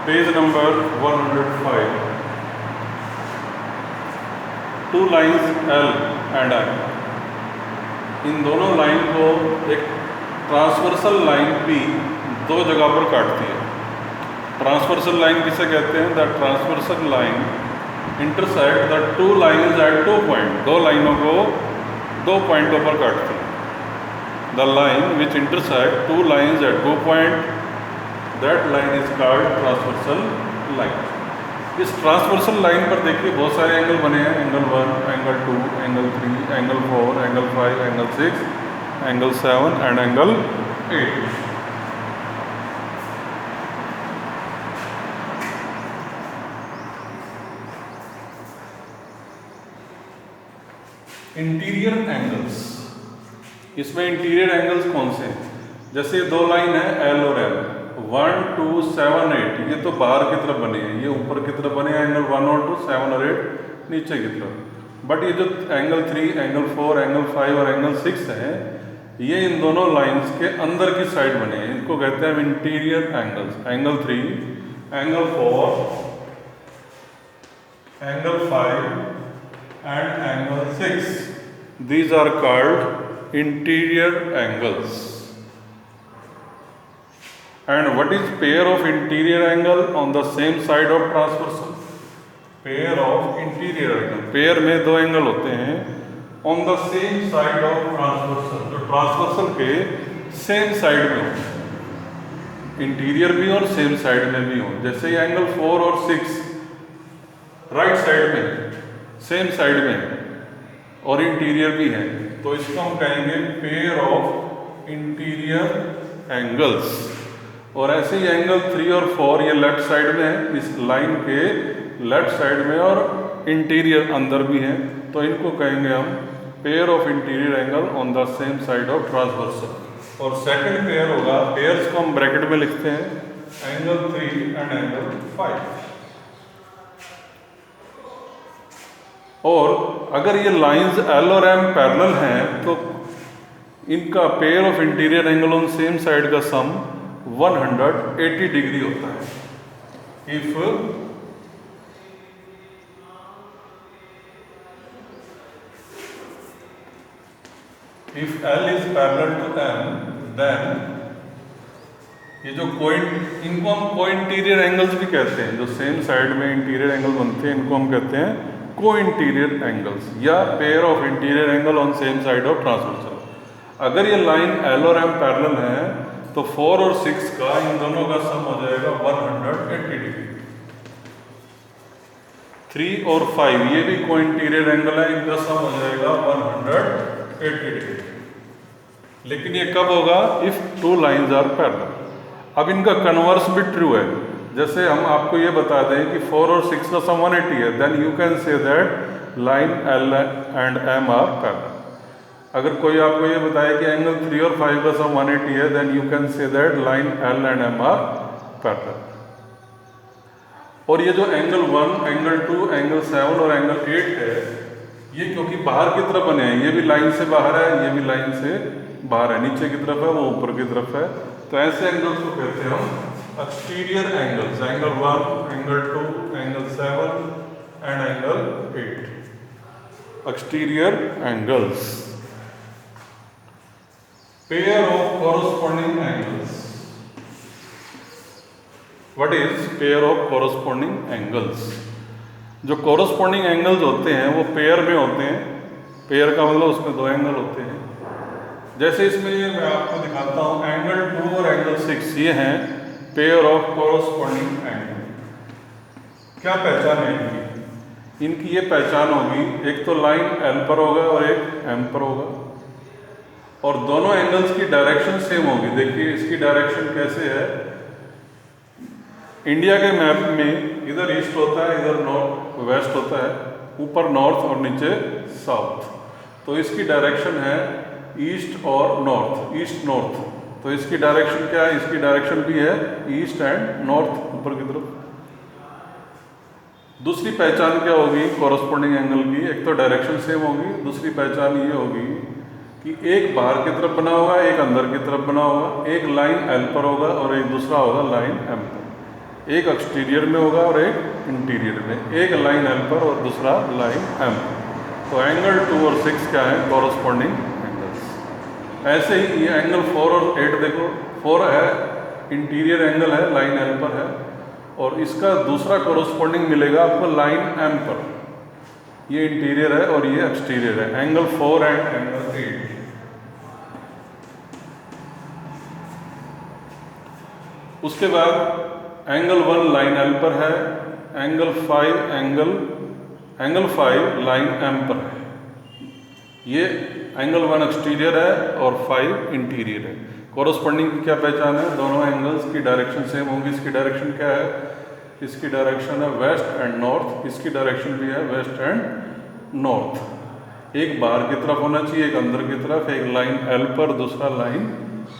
Page number 105, two lines L and M. इन दोनों line को एक ट्रांसवर्सल लाइन पी दो जगह पर काटती है। ट्रांसवर्सल लाइन किसे कहते हैं? The transversal line intersect the two lines eight 2 point. दो लाइनों को दो पॉइंटों पर काटती है। The line which intersect two lines eight 2 point, that line is called transversal line. इस ट्रांसवर्सल लाइन पर देखिए बहुत सारे एंगल बने हैं। Angle 1, angle 2, angle 3, angle 4, angle 5, angle 6, angle 7 and angle 8। Interior angles, इसमें इंटीरियर एंगल्स कौन से हैं? जैसे दो लाइन है एल और एम, 1, 2, 7, 8, ये तो बाहर की तरफ बने हैं, ये ऊपर की तरफ बने हैं। एंगल 1 और 2, 7 और 8 नीचे की तरफ। बट ये जो एंगल 3, एंगल 4, एंगल 5 और एंगल 6 है, ये इन दोनों लाइंस के अंदर की साइड बने हैं। इनको कहते हैं interior angles. Angle 3, angle 4, angle 5 and angle 6, these are called interior angles. And what is pair of interior angle on the same side of transversal? Pair of interior angle, pair में दो angle होते हैं on the same side of transversal, जो transversal के same side में हो, interior भी और सेम साइड में भी हो। जैसे ये एंगल 4 और 6 राइट साइड में, सेम साइड में और इंटीरियर भी है, तो इसको हम कहेंगे पेयर ऑफ इंटीरियर एंगल्स। और ऐसे ही एंगल 3 और 4 ये लेफ्ट साइड में है, इस लाइन के लेफ्ट साइड में, और इंटीरियर अंदर भी है, तो इनको कहेंगे हम pair of interior angle on the same side of transversal. और सेकंड पेयर होगा, पेयर्स को हम ब्रैकेट में लिखते हैं, एंगल 3 एंड एंगल 5। और अगर ये लाइंस एल और एम पैरेलल हैं तो इनका pair of interior angle on same side का सम 180 डिग्री होता है। If L is parallel to M, then ये जो इनको हम को इंटीरियर एंगल्स भी कहते हैं। जो सेम साइड में इंटीरियर एंगल बनते हैं, इनको हम कहते हैं को इंटीरियर एंगल्स या pair of interior angle on same side of transversal. अगर ये लाइन एल और एम पैरेलल है तो 4 और 6 का इन दोनों का सम हो जाएगा 180 डिग्री। 3 और 5 ये भी को इंटीरियर एंगल है, इनका सम हो जाएगा 180 डिग्री। लेकिन ये कब होगा? If two lines are parallel. अब इनका कन्वर्स भी ट्रू है। जैसे हम आपको ये बता दें कि 4 और 6 का सम 180 है, then you can say that line L and M are parallel. अगर कोई आपको ये बताए कि एंगल 3 और 5 का सम 180 है, then you can say that line L and M are parallel. और ये जो एंगल 1, एंगल 2, एंगल 7 और एंगल 8 है, ये क्योंकि बाहर की तरफ बने हैं, ये भी लाइन से बाहर है, ये भी लाइन से बाहर है, नीचे की तरफ है, वो ऊपर की तरफ है, तो ऐसे एंगल्स को कहते हैं हम exterior angles. Angle 1, angle 2, angle 7 and angle 8, exterior angles. Pair of corresponding angles. What is pair of corresponding angles? जो कॉरस्पॉन्डिंग एंगल्स होते हैं वो पेयर में होते हैं। पेयर का मतलब उसमें दो एंगल होते हैं। जैसे इसमें ये मैं आपको दिखाता हूँ, एंगल 2 और एंगल 6 ये हैं पेयर ऑफ कॉरस्पॉन्डिंग एंगल। क्या पहचान है इनकी? इनकी ये पहचान होगी, एक तो लाइन एल पर होगा और एक एम पर होगा, और दोनों एंगल्स की डायरेक्शन सेम होगी। देखिए इसकी डायरेक्शन कैसे है? इंडिया के मैप में इधर ईस्ट होता है, इधर नॉर्थ वेस्ट होता है, ऊपर नॉर्थ और नीचे साउथ। तो इसकी डायरेक्शन है ईस्ट और नॉर्थ, ईस्ट नॉर्थ। तो इसकी डायरेक्शन क्या है? इसकी डायरेक्शन भी है ईस्ट एंड नॉर्थ, ऊपर की तरफ। दूसरी पहचान क्या होगी कॉरस्पॉन्डिंग एंगल की? एक तो डायरेक्शन सेम होगी, दूसरी पहचान ये होगी कि एक बाहर की तरफ बना होगा, एक अंदर की तरफ बना होगा। एक लाइन एल पर होगा और एक दूसरा होगा लाइन एम पर। एक एक्सटीरियर में होगा और एक इंटीरियर में, एक लाइन एल पर और दूसरा लाइन एम। तो एंगल 2 और 6 क्या है, कॉरस्पॉन्डिंग एंगल्स। ऐसे ही ये एंगल 4 और 8 देखो, 4 है इंटीरियर एंगल है, लाइन एल पर है, और इसका दूसरा कॉरस्पॉन्डिंग मिलेगा आपको लाइन एम पर। ये इंटीरियर है और ये एक्सटीरियर है, एंगल 4 एंड एंगल 8। उसके बाद एंगल 1 लाइन एल पर है, एंगल 5 लाइन एम पर है। ये एंगल 1 एक्सटीरियर है और 5 इंटीरियर है। कॉरस्पॉन्डिंग की क्या पहचान है, दोनों एंगल्स की डायरेक्शन सेम होंगी। इसकी डायरेक्शन क्या है, इसकी डायरेक्शन है वेस्ट एंड नॉर्थ, इसकी डायरेक्शन भी है वेस्ट एंड नॉर्थ। एक बाहर की तरफ होना चाहिए, एक अंदर की तरफ, एक लाइन एल पर, दूसरा लाइन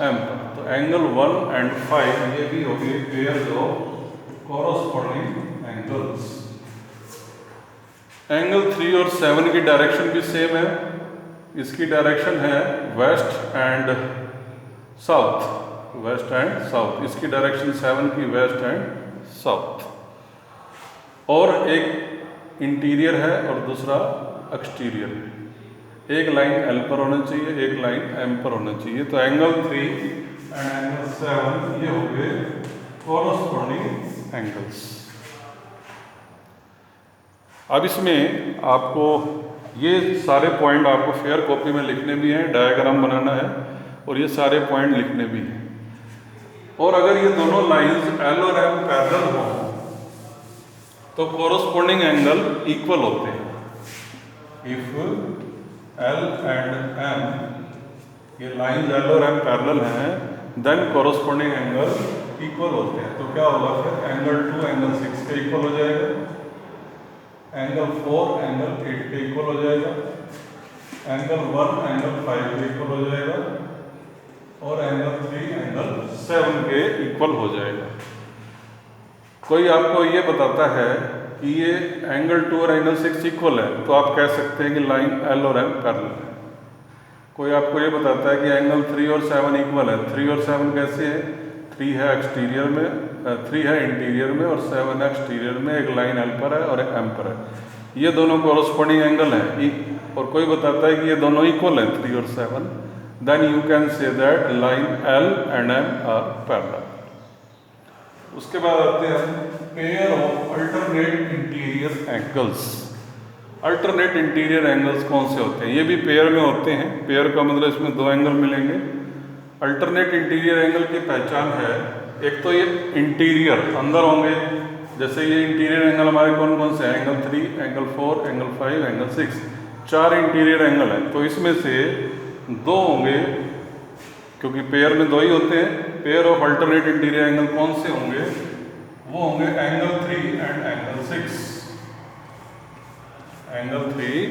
एम पर। तो एंगल 1 एंड 5 ये भी हो गए pairs of corresponding angles. Angle 3 और 7 की डायरेक्शन भी सेम है। इसकी डायरेक्शन है west and south, west and south. इसकी डायरेक्शन 7 की वेस्ट एंड साउथ। और एक इंटीरियर है और दूसरा एक्सटीरियर है। एक लाइन एल पर होना चाहिए, एक लाइन एम पर होना चाहिए। तो एंगल 3 एंड एंगल 7 ये हो गए कॉरस्पॉन्डिंग एंगल्स। अब इसमें आपको ये सारे पॉइंट आपको फेयर कॉपी में लिखने भी हैं, डायग्राम बनाना है और ये सारे पॉइंट लिखने भी हैं। और अगर ये दोनों लाइंस एल और एम पैरेलल हो तो कॉरस्पॉन्डिंग एंगल इक्वल होते हैं। इफ एल एंड एम, ये लाइंस एल और एम पैरेलल हैं, देन कॉरस्पॉन्डिंग एंगल इक्वल होते हैं। तो क्या होगा फिर, एंगल 2 एंगल 6 के इक्वल हो जाएगा, एंगल 4 एंगल 8 के इक्वल हो जाएगा, एंगल 1 एंगल 5 के इक्वल हो जाएगा, और एंगल 3 एंगल 7 के इक्वल हो जाएगा। कोई आपको ये बताता है कि ये एंगल 2 और एंगल 6 इक्वल है, तो आप कह सकते हैं कि लाइन एल और एम पैरेलल है। कोई आपको ये बताता है कि एंगल 3 और 7 इक्वल है, 3 और 7 कैसे है, 3 है एक्सटीरियर में, 3 है इंटीरियर में और 7 है एक्सटीरियर में, एक लाइन एल पर है और एक एम पर है। ये दोनों कॉरस्पॉन्डिंग एंगल हैं। और कोई बताता है कि ये दोनों इक्वल हैं 3 और 7, then you can say that line L and M are parallel. उसके बाद आते हैं pair of alternate interior angles. Alternate interior angles कौन से होते हैं, ये भी पेयर में होते हैं। पेयर का मतलब इसमें दो एंगल मिलेंगे। अल्टरनेट इंटीरियर एंगल की पहचान है, एक तो ये इंटीरियर अंदर होंगे, जैसे ये इंटीरियर एंगल हमारे कौन कौन से हैं, angle 3 angle 4 angle 5 angle 6, 4 interior angle है। तो इसमें से दो होंगे, क्योंकि पेयर में दो ही होते हैं। Pair of alternate interior angle कौन से होंगे, वो होंगे angle 3 and angle 6। Angle 3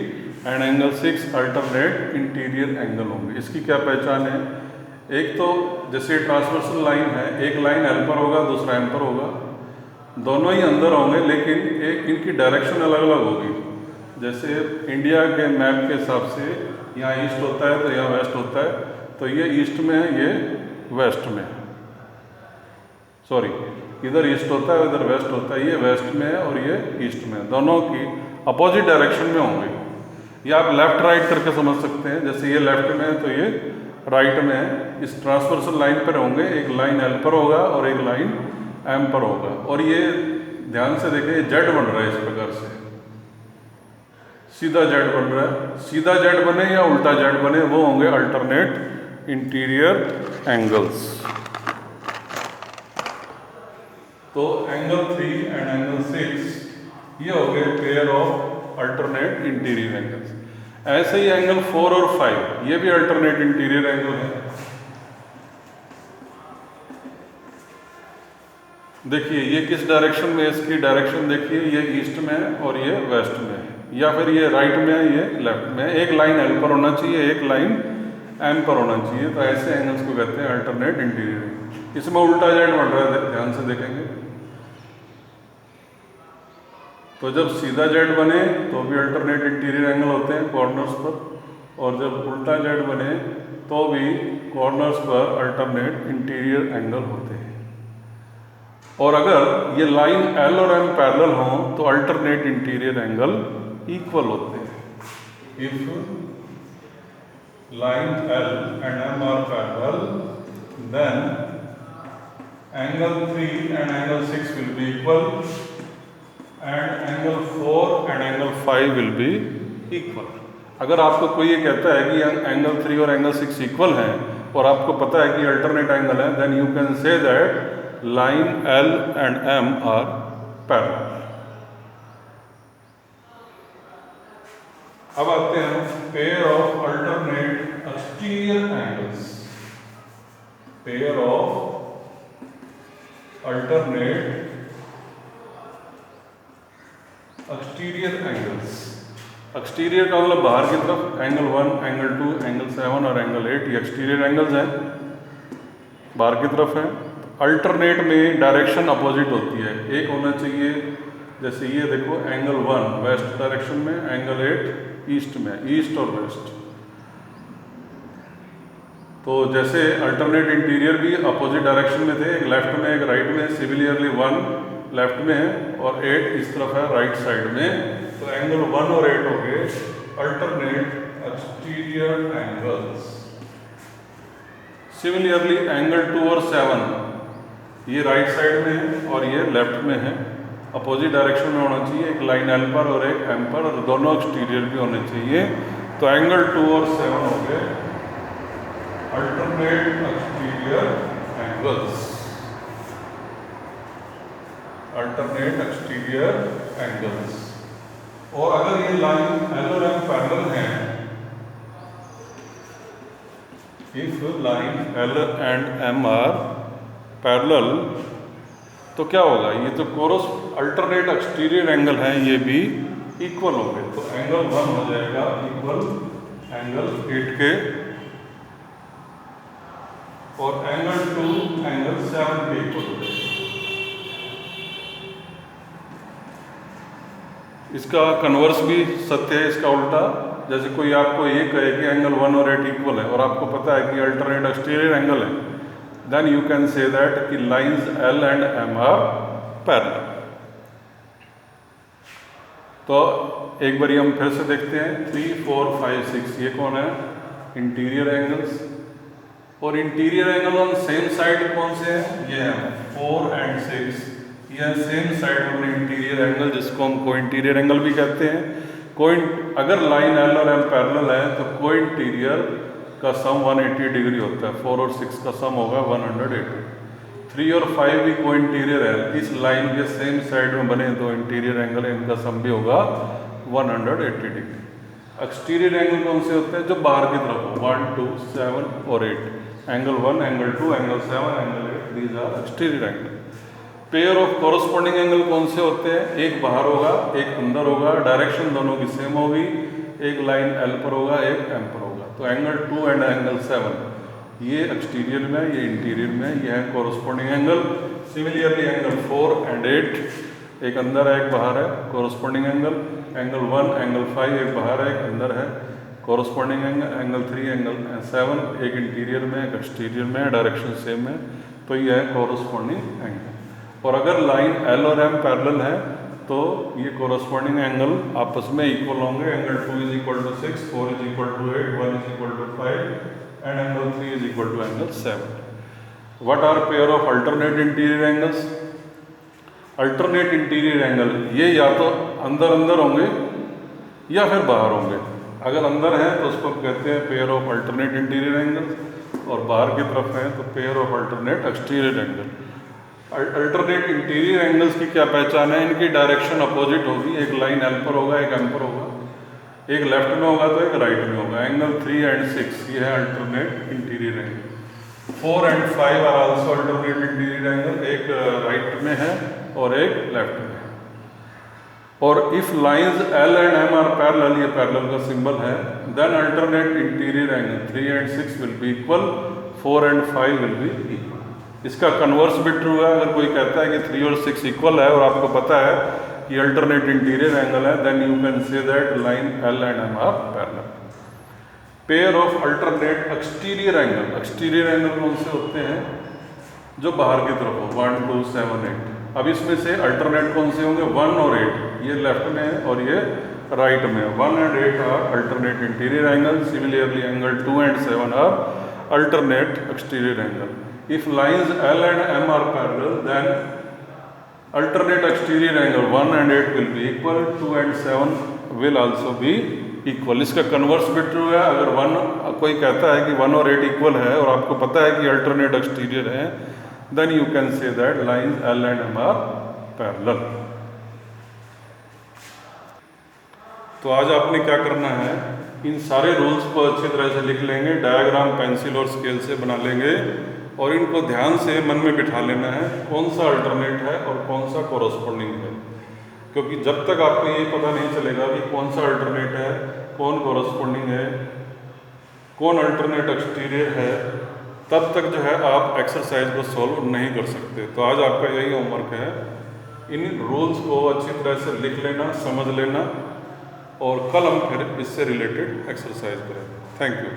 and angle 6 alternate interior angle होंगे। इसकी क्या पहचान है, एक तो जैसे ट्रांसवर्सल लाइन है, एक लाइन एल पर होगा, दूसरा एम पर होगा, दोनों ही अंदर होंगे, लेकिन एक इनकी डायरेक्शन अलग अलग होगी। जैसे इंडिया के मैप के हिसाब से यहाँ ईस्ट होता है तो यहाँ वेस्ट होता है, तो ये ईस्ट में है, ये वेस्ट में है। सॉरी, इधर ईस्ट होता है, इधर वेस्ट होता है, ये वेस्ट में है और ये ईस्ट में है। दोनों की अपोजिट डायरेक्शन में होंगे। ये आप लेफ्ट राइट करके समझ सकते हैं, जैसे ये लेफ्ट में है तो ये राइट में है। इस ट्रांसवर्सल लाइन पर होंगे, एक लाइन एल पर होगा और एक लाइन एम पर होगा। और ये ध्यान से देखें, जेड बन रहा है इस प्रकार से, सीधा जेड बन रहा है। सीधा जेड बने या उल्टा जेड बने, वो होंगे अल्टरनेट इंटीरियर एंगल्स। तो एंगल 3 एंड एंगल 6 ये हो गए pair of alternate interior angles. ऐसे ही एंगल 4 और 5 ये भी अल्टरनेट इंटीरियर एंगल है। देखिए ये किस डायरेक्शन में, इसकी डायरेक्शन देखिए, ये ईस्ट में है और ये वेस्ट में है, या फिर ये राइट में है, ये लेफ्ट में है। एक लाइन एल पर होना चाहिए, एक लाइन एम पर होना चाहिए। तो ऐसे एंगल्स को कहते हैं अल्टरनेट इंटीरियर। इसमें उल्टा जेड बन रहा है, ध्यान से देखेंगे। तो जब सीधा जेड बने तो भी अल्टरनेट इंटीरियर एंगल होते हैं कॉर्नर्स पर, और जब उल्टा जेड बने तो भी कॉर्नर्स पर अल्टरनेट इंटीरियर एंगल होते हैं। और अगर ये लाइन एल और एम पैरेलल हों तो अल्टरनेट इंटीरियर एंगल इक्वल होते हैं। If line L and M are parallel then angle 3 and angle 6 will be equal and angle 4 and angle 5 will be equal. अगर आपको कोई ये कहता है कि एंगल 3 और एंगल 6 इक्वल हैं और आपको पता है कि अल्टरनेट एंगल है, then you can say that line L and M are parallel। अब आते हैं pair of alternate exterior angles. Pair of alternate exterior angles. Exterior का मतलब बाहर की तरफ, एंगल 1, एंगल 2, एंगल 7 और एंगल 8 ये एक्सटीरियर एंगल्स हैं, बाहर की तरफ है। अल्टरनेट में डायरेक्शन अपोजिट होती है, एक होना चाहिए जैसे ये देखो एंगल 1 वेस्ट डायरेक्शन में, एंगल 8 ईस्ट में, ईस्ट और वेस्ट। तो जैसे अल्टरनेट इंटीरियर भी अपोजिट डायरेक्शन में थे, एक लेफ्ट में एक राइट में, सिमिलरली 1 लेफ्ट में है और 8 इस तरफ है राइट साइड में। तो एंगल 1 और 8 हो गए alternate exterior angles. Similarly angle 2 और 7 ये राइट साइड में है और ये लेफ्ट में है, अपोजिट डायरेक्शन में होना चाहिए, एक लाइन एल पर और एक एम पर, और दोनों एक्सटीरियर भी होने चाहिए। तो एंगल 2 और 7 हो गए alternate exterior angles. Alternate exterior angles. और अगर ये लाइन एल और एम पैरेलल है, if line L and M are parallel, तो क्या होगा, ये तो कोरस अल्टरनेट एक्सटीरियर एंगल है, ये भी इक्वल होंगे। तो एंगल 1 हो जाएगा इक्वल एंगल 8 के और एंगल 2 एंगल 7 के इक्वल हो जाएगा। इसका कन्वर्स भी सत्य है, इसका उल्टा। जैसे कोई आपको ये कहे कि एंगल 1 और 8 इक्वल है और आपको पता है कि अल्टरनेट एक्सटीरियर एंगल है, then you can say that कि lines L and M are parallel। तो एक बारी हम फिर से देखते हैं 3, 4, 5, 6 ये कौन है, इंटीरियर एंगल्स। और interior angle on same side कौन से हैं, ये है 4 एंड 6, ये सेम साइड वाले इंटीरियर एंगल जिसको हम को इंटीरियर एंगल भी कहते हैं। अगर लाइन L और M पैरेलल है तो को इंटीरियर का सम 180 डिग्री होता है, 4 और 6 का सम होगा 180। 3 और 5 भी को इंटीरियर है, इस लाइन के सेम साइड में बने दो इंटीरियर एंगल है, इनका सम भी होगा 180 डिग्री। एक्सटीरियर एंगल कौन से होते हैं, जो बाहर की तरफ हो, 1, 2, 7 और 8। Angle 1, angle 2, angle 7, angle 8, these are exterior angle. Pair of corresponding angle कौन से होते हैं, एक बाहर होगा एक अंदर होगा, डायरेक्शन दोनों की सेम होगी, एक लाइन एल पर होगा एक एम पर होगा। तो एंगल 2 एंड एंगल 7 ये एक्सटीरियर में, ये इंटीरियर में, ये है corresponding angle. Similarly angle 4 and 8 एक अंदर है एक बाहर है, कॉरस्पॉन्डिंग एंगल। एंगल 1 एंगल 5 एक बाहर है एक अंदर है, कॉरस्पॉन्डिंग एंगल। एंगल 3 एंगल 7 एक इंटीरियर में एक एक्सटीरियर में, डायरेक्शन सेम है, तो ये है कॉरस्पॉन्डिंग एंगल। और अगर लाइन एल और एम पैरेलल है तो ये कॉरस्पॉन्डिंग एंगल आपस में इक्वल होंगे। Angle 2 is equal to 6, 4 is equal to 8, 1 is equal to 5 and angle 3 is equal to angle 7। What are pair of alternate interior angles. Alternate interior angle ये या तो अंदर अंदर होंगे या फिर बाहर होंगे। अगर अंदर है तो उसको कहते हैं pair of alternate interior angles, और बाहर की तरफ है तो pair of alternate exterior angle. Alternate interior angles की क्या पहचान है, इनकी डायरेक्शन अपोजिट होगी, एक लाइन एल पर होगा एक एम पर होगा, एक लेफ्ट में होगा तो एक राइट में होगा। एंगल 3 एंड 6 ये है alternate interior angle. 4 and 5 are also alternate interior angle, एक राइट में है और एक लेफ्ट में है। और if lines L and M are parallel, ये पैरेलल का सिंबल है, then alternate interior angle 3 and 6 will be equal, 4 and 5 will be equal. इसका कन्वर्स भी ट्रू है। अगर कोई कहता है कि 3 और 6 इक्वल है और आपको पता है कि अल्टरनेट इंटीरियर एंगल है, then you can say that line L and M are parallel. Pair of alternate exterior angle. Exterior angle कौन से होते हैं, जो बाहर की तरफ हो, 1 2 7 8। अब इसमें से अल्टरनेट कौन से होंगे, 1 और 8, ये लेफ्ट में है और ये राइट में है। 1 and 8 are alternate interior angle, similarly angle 2 and 7 are alternate exterior angle. If lines L and M are parallel then alternate exterior angle 1 and 8 will be equal, 2 and 7 will also be equal। इसका converse भी true है। अगर 1 कोई कहता है कि 1 और 8 equal है और आपको पता है कि अल्टरनेट एक्सटीरियर है, then you can say that lines L and M are parallel. तो आज आपने क्या करना है, इन सारे रूल्स को अच्छी तरह से लिख लेंगे, डायग्राम पेंसिल और स्केल से बना लेंगे और इनको ध्यान से मन में बिठा लेना है कौन सा अल्टरनेट है और कौन सा कोरस्पोंडिंग है। क्योंकि जब तक आपको ये पता नहीं चलेगा कि कौन सा अल्टरनेट है, कौन कोरस्पोंडिंग है, कौन अल्टरनेट एक्सटीरियर है, तब तक जो है आप एक्सरसाइज को सॉल्व नहीं कर सकते। तो आज आपका यही होमवर्क है, इन रूल्स को अच्छी तरह से लिख लेना, समझ लेना और कल हम फिर इससे रिलेटेड एक्सरसाइज करें। Thank you.